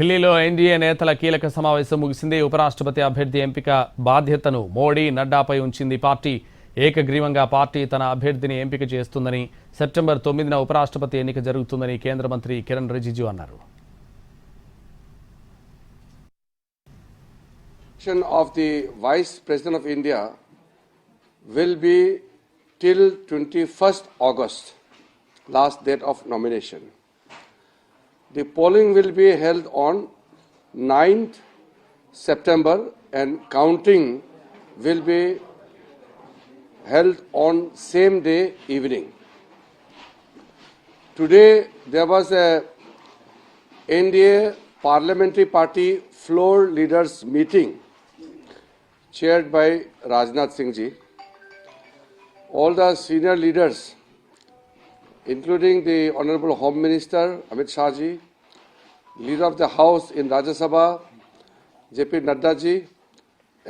ఢిల్లీలో ఎన్డీఏ నేతల కీలక సమావేశం ముగిసింది. ఉపరాష్ట్రపతి అభ్యర్థి ఎంపిక బాధ్యతను మోడీ, నడ్డాపై ఉంచింది పార్టీ. ఏకగ్రీవంగా పార్టీ తన అభ్యర్థిని ఎంపిక చేస్తుందని, సెప్టెంబర్ 9న ఉపరాష్ట్రపతి ఎన్నిక జరుగుతుందని కేంద్ర మంత్రి కిరణ్ రిజిజు అన్నారు. Of the Vice President of India will be till 21st August, last date of nomination. The polling will be held on 9th September and counting will be held on same day evening. Today there was a NDA Parliamentary Party floor leaders meeting chaired by Rajnath Singh ji. All the senior leaders, including the Honorable Home Minister Amit Shah ji, Leader of the House in Rajya Sabha JP Nadda ji,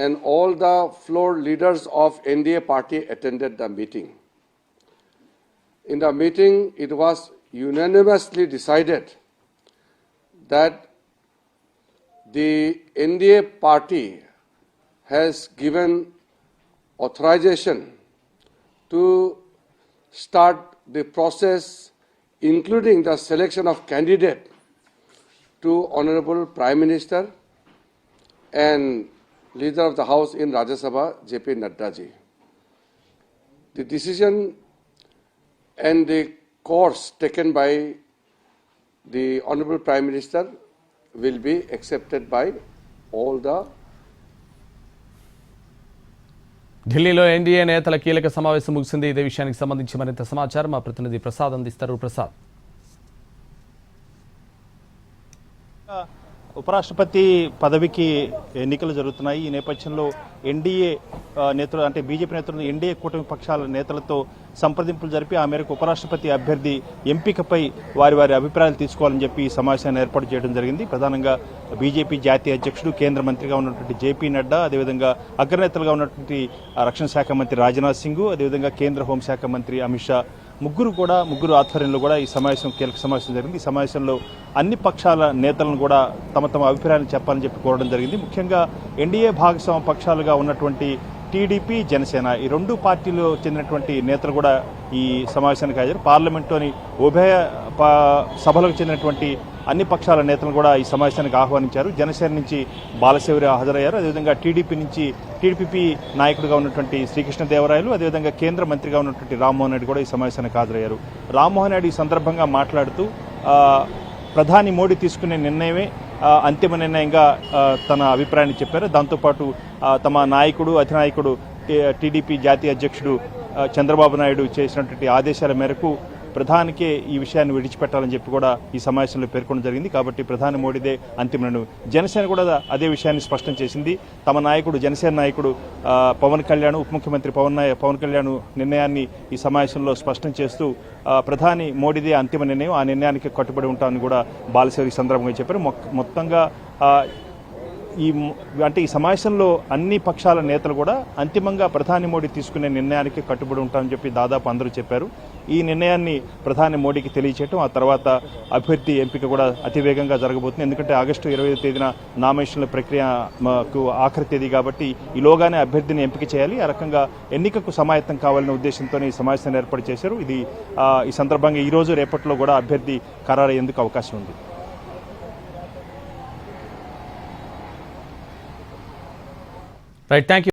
and all the floor leaders of NDA party attended the meeting. In the meeting, it was unanimously decided that the NDA party has given authorization to start the process, including the selection of candidate, to Honorable Prime Minister and Leader of the House in Rajya Sabha, JP Nadda ji. The decision and the course taken by the Honorable Prime Minister will be accepted by all the. ఢిల్లీలో NDA నేతల కీలక సమావేశం ముగిసింది. ఇదే విషయానికి సంబంధించి మరింత సమాచారం మా ప్రతినిధి ప్రసాద్ అందిస్తారు. ప్రసాద్, ఉపరాష్ట్రపతి పదవికి ఎన్నికలు జరుగుతున్నాయి. ఈ నేపథ్యంలో ఎన్డీఏ నేతలు అంటే బీజేపీ నేతలు ఎన్డీఏ కూటమి పక్షాల నేతలతో సంప్రదింపులు జరిపి ఆ మేరకు ఉపరాష్ట్రపతి అభ్యర్థి ఎంపికపై వారి అభిప్రాయాలు తీసుకోవాలని చెప్పి ఈ సమావేశాన్ని ఏర్పాటు చేయడం జరిగింది. ప్రధానంగా బీజేపీ జాతీయ అధ్యక్షుడు, కేంద్ర మంత్రిగా ఉన్నటువంటి జేపీ నడ్డా, అదేవిధంగా అగ్రనేతలుగా ఉన్నటువంటి రక్షణ శాఖ మంత్రి రాజ్నాథ్ సింగ్, అదేవిధంగా కేంద్ర హోంశాఖ మంత్రి అమిత్ షా ముగ్గురు ఆధ్వర్యంలో కూడా ఈ సమావేశం కీలక సమావేశం జరిగింది. ఈ సమావేశంలో అన్ని పక్షాల నేతలను కూడా తమ అభిప్రాయాన్ని చెప్పాలని చెప్పి కోరడం జరిగింది. ముఖ్యంగా ఎన్డీఏ భాగస్వామ్య పక్షాలుగా ఉన్నటువంటి టీడీపీ, జనసేన ఈ రెండు పార్టీలు చెందినటువంటి నేతలు కూడా ఈ సమావేశానికి హాజరు. పార్లమెంట్లోని ఉభయ సభలకు చెందినటువంటి అన్ని పక్షాల నేతలను కూడా ఈ సమావేశానికి ఆహ్వానించారు. జనసేన నుంచి బాలశౌరి హాజరయ్యారు. అదేవిధంగా టీడీపీ నాయకుడిగా ఉన్నటువంటి శ్రీకృష్ణదేవరాయలు, అదేవిధంగా కేంద్ర మంత్రిగా ఉన్నటువంటి రామ్మోహన్ రెడ్డి కూడా ఈ సమావేశానికి హాజరయ్యారు. రామ్మోహన్ రెడ్డి ఈ సందర్భంగా మాట్లాడుతూ ప్రధాని మోడీ తీసుకునే నిర్ణయమే అంతిమ నిర్ణయంగా తన అభిప్రాయాన్ని చెప్పారు. దాంతోపాటు తమ అధినాయకుడు టీడీపీ జాతీయ అధ్యక్షుడు చంద్రబాబు నాయుడు చేసినటువంటి ఆదేశాల మేరకు ప్రధానికే ఈ విషయాన్ని విడిచిపెట్టాలని చెప్పి కూడా ఈ సమావేశంలో పేర్కొనడం జరిగింది. కాబట్టి ప్రధాని మోడీదే అంతిమ నిర్ణయం. జనసేన కూడా అదే విషయాన్ని స్పష్టం చేసింది. తమ జనసేన నాయకుడు పవన్ కళ్యాణ్, ఉప ముఖ్యమంత్రి పవన్ కళ్యాణ్ నిర్ణయాన్ని ఈ సమావేశంలో స్పష్టం చేస్తూ ప్రధాని మోడీదే అంతిమ నిర్ణయం, ఆ నిర్ణయానికి కట్టుబడి ఉంటామని కూడా బాలశౌరి సందర్భంగా చెప్పారు. మొత్తంగా ఈ సమావేశంలో అన్ని పక్షాల నేతలు కూడా అంతిమంగా ప్రధాని మోడీ తీసుకునే నిర్ణయానికి కట్టుబడి ఉంటామని చెప్పి దాదాపు అందరూ చెప్పారు. ఈ నిర్ణయాన్ని ప్రధాని మోడీకి తెలియచేయటం, ఆ తర్వాత అభ్యర్థి ఎంపిక కూడా అతివేగంగా జరగబోతుంది. ఎందుకంటే ఆగస్టు 20వ తేదీన నామినేషన్ల ప్రక్రియకు ఆఖరి తేదీ కాబట్టి ఈలోగానే అభ్యర్థిని ఎంపిక చేయాలి. ఆ రకంగా ఎన్నికకు సమాయత్తం కావాలనే ఉద్దేశంతో ఈ సమావేశాన్ని ఏర్పాటు చేశారు. ఈ సందర్భంగా ఈ రోజు రేపట్లో కూడా అభ్యర్థి ఖరారయ్యేందుకు అవకాశం ఉంది. Right, thank you.